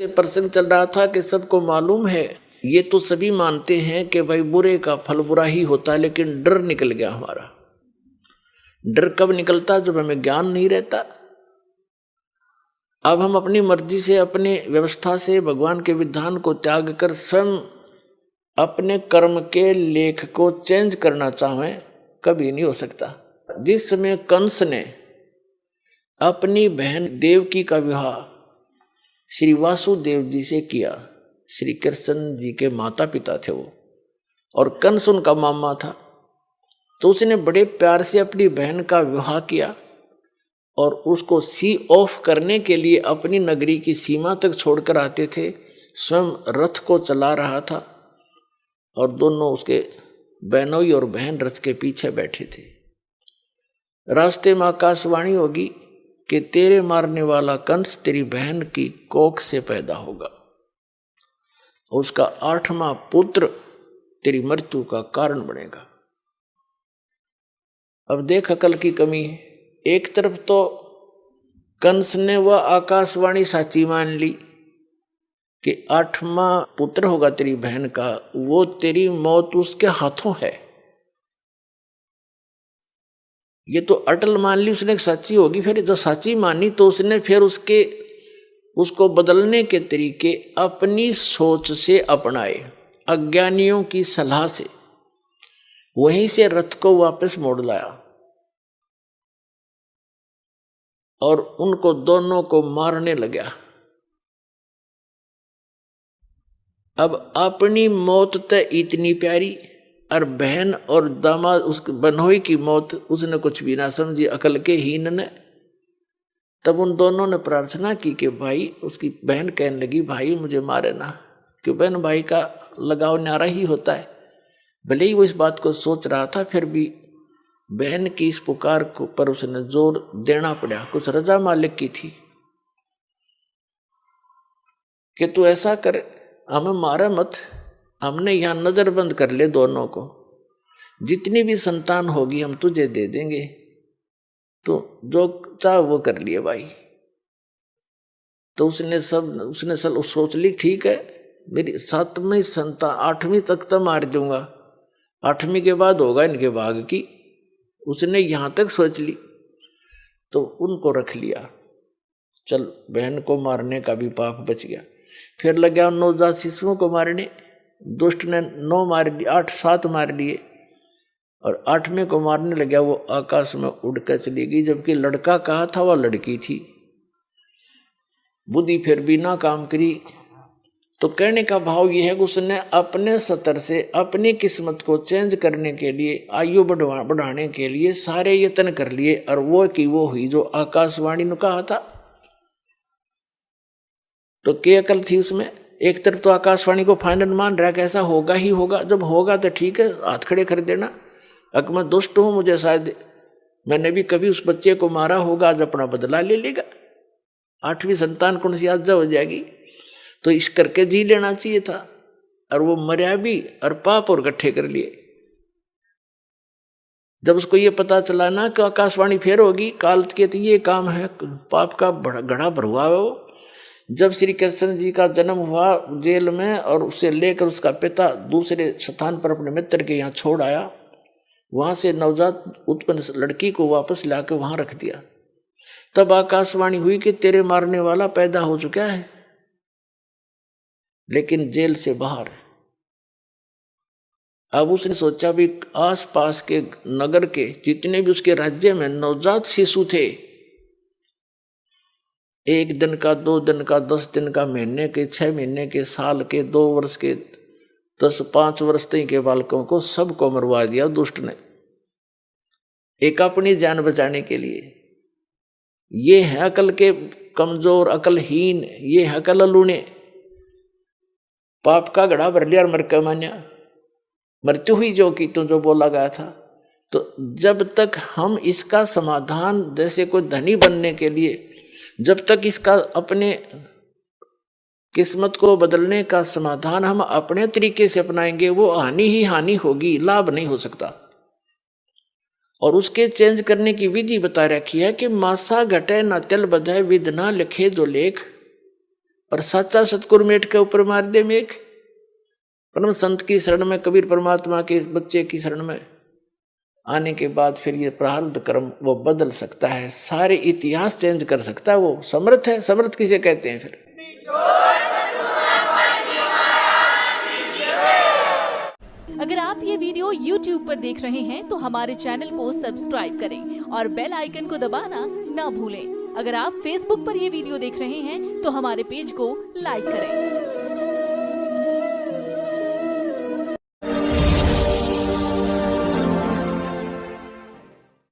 से प्रसंग चल रहा था कि सबको मालूम है, ये तो सभी मानते हैं कि भाई बुरे का फल बुरा ही होता है, लेकिन डर निकल गया हमारा। डर कब निकलता? जब हमें ज्ञान नहीं रहता। अब हम अपनी मर्जी से, अपने व्यवस्था से भगवान के विधान को त्याग कर स्वयं अपने कर्म के लेख को चेंज करना चाहें, कभी नहीं हो सकता। जिस समय कंस ने अपनी बहन देवकी का विवाह श्री वासुदेव जी से किया, श्री कृष्ण जी के माता पिता थे वो, और कंस उनका मामा था, तो उसने बड़े प्यार से अपनी बहन का विवाह किया और उसको सी ऑफ करने के लिए अपनी नगरी की सीमा तक छोड़कर आते थे। स्वयं रथ को चला रहा था और दोनों उसके बहनोई और बहन रथ के पीछे बैठे थे। रास्ते में आकाशवाणी होगी कि तेरे मारने वाला कंस तेरी बहन की कोख से पैदा होगा, उसका 8वां पुत्र तेरी मृत्यु का कारण बनेगा। अब देख अकल की कमी है। एक तरफ तो कंस ने वह आकाशवाणी साची मान ली कि 8वां पुत्र होगा तेरी बहन का, वो तेरी मौत उसके हाथों है, ये तो अटल मान ली उसने सच्ची होगी। फिर जो सच्ची मानी तो उसने फिर उसको बदलने के तरीके अपनी सोच से अपनाए, अज्ञानियों की सलाह से, वहीं से रथ को वापस मोड़ लाया और उनको दोनों को मारने लगा। अब अपनी मौत तो इतनी प्यारी, और बहन और दामाद उस बनोई की मौत उसने कुछ भी ना समझी, अकल के हीन ने। तब उन दोनों ने प्रार्थना की कि भाई, उसकी बहन कहने लगी भाई मुझे मारे ना, क्यों बहन भाई का लगाव न्यारा ही होता है। भले ही वो इस बात को सोच रहा था, फिर भी बहन की इस पुकार को पर उसने जोर देना पड़ा। कुछ रजा मालिक की थी कि तू ऐसा कर, हमें मारा मत, हमने यहां नजरबंद कर ले दोनों को, जितनी भी संतान होगी हम तुझे दे देंगे, तो जो चाह वो कर लिए भाई। तो उसने सब सोच ली, ठीक है मेरी 7वीं संतान, 8वीं तक तो मार दूंगा, 8वीं के बाद होगा इनके भाग की, उसने यहां तक सोच ली। तो उनको रख लिया, चल बहन को मारने का भी पाप बच गया। फिर लगा नवजात शिशुओं को मारने, दुष्ट ने 9 मार लिए, 8-7 मार लिए, और 8वें को मारने लगा। वो आकाश में उड़कर चली गई, जबकि लड़का कहा था वह लड़की थी। बुद्धि फिर भी ना काम करी। तो कहने का भाव यह है कि उसने अपने स्तर से अपनी किस्मत को चेंज करने के लिए, आयु बढ़ाने के लिए सारे यत्न कर लिए, और वो की वो हुई जो आकाशवाणी ने कहा था। तो क्या अकल थी उसमें? एक तरफ तो आकाशवाणी को फाइनल मान रहा कि ऐसा होगा ही होगा, जब होगा तो ठीक है हाथ खड़े कर देना, अगर मैं दुष्ट हूं, मुझे शायद मैंने भी कभी उस बच्चे को मारा होगा, आज अपना बदला ले लेगा, 8वीं संतान कौन सी आजा हो जाएगी, तो इस करके जी लेना चाहिए था। और वो मर्या भी और पाप और इकट्ठे कर लिए। जब उसको ये पता चला ना कि आकाशवाणी फेर होगी, काल के तो ये काम है, पाप का घड़ा भरुआ है वो। जब श्री कृष्ण जी का जन्म हुआ जेल में, और उसे लेकर उसका पिता दूसरे स्थान पर अपने मित्र के यहाँ छोड़ आया, वहां से नवजात उत्पन्न लड़की को वापस लाकर वहां रख दिया। तब आकाशवाणी हुई कि तेरे मारने वाला पैदा हो चुका है, लेकिन जेल से बाहर। अब उसने सोचा भी आस पास के नगर के जितने भी उसके राज्य में नवजात शिशु थे, 1 दिन का, 2 दिन का, 10 दिन का, महीने के, 6 महीने के, साल के, 2 वर्ष के, 5 वर्ष तक के बालकों को सबको मरवा दिया दुष्ट ने, एक अपनी जान बचाने के लिए। ये है अकल के कमजोर, अकलहीन, ये है अकल लूने। पाप का घड़ा भर लिया और मर के मान्या, मृत्यु हुई जो की तो जो बोला गया था। तो जब तक हम इसका समाधान, जैसे कोई धनी बनने के लिए, जब तक इसका अपने किस्मत को बदलने का समाधान हम अपने तरीके से अपनाएंगे, वो हानि ही हानि होगी, लाभ नहीं हो सकता। और उसके चेंज करने की विधि बता रखी है कि मासा घटे न तिल बधे, विध ना लिखे जो लेख, और साचा सतगुरु मेट के ऊपर मार दे मेघ। परम संत की शरण में, कबीर परमात्मा के बच्चे की शरण में आने के बाद फिर ये प्रारब्ध कर्म वो बदल सकता है, सारे इतिहास चेंज कर सकता है। वो समर्थ है। समर्थ किसे कहते हैं फिर? अगर आप ये वीडियो YouTube पर देख रहे हैं तो हमारे चैनल को सब्सक्राइब करें और बेल आइकन को दबाना ना भूलें। अगर आप Facebook पर ये वीडियो देख रहे हैं तो हमारे पेज को लाइक करें।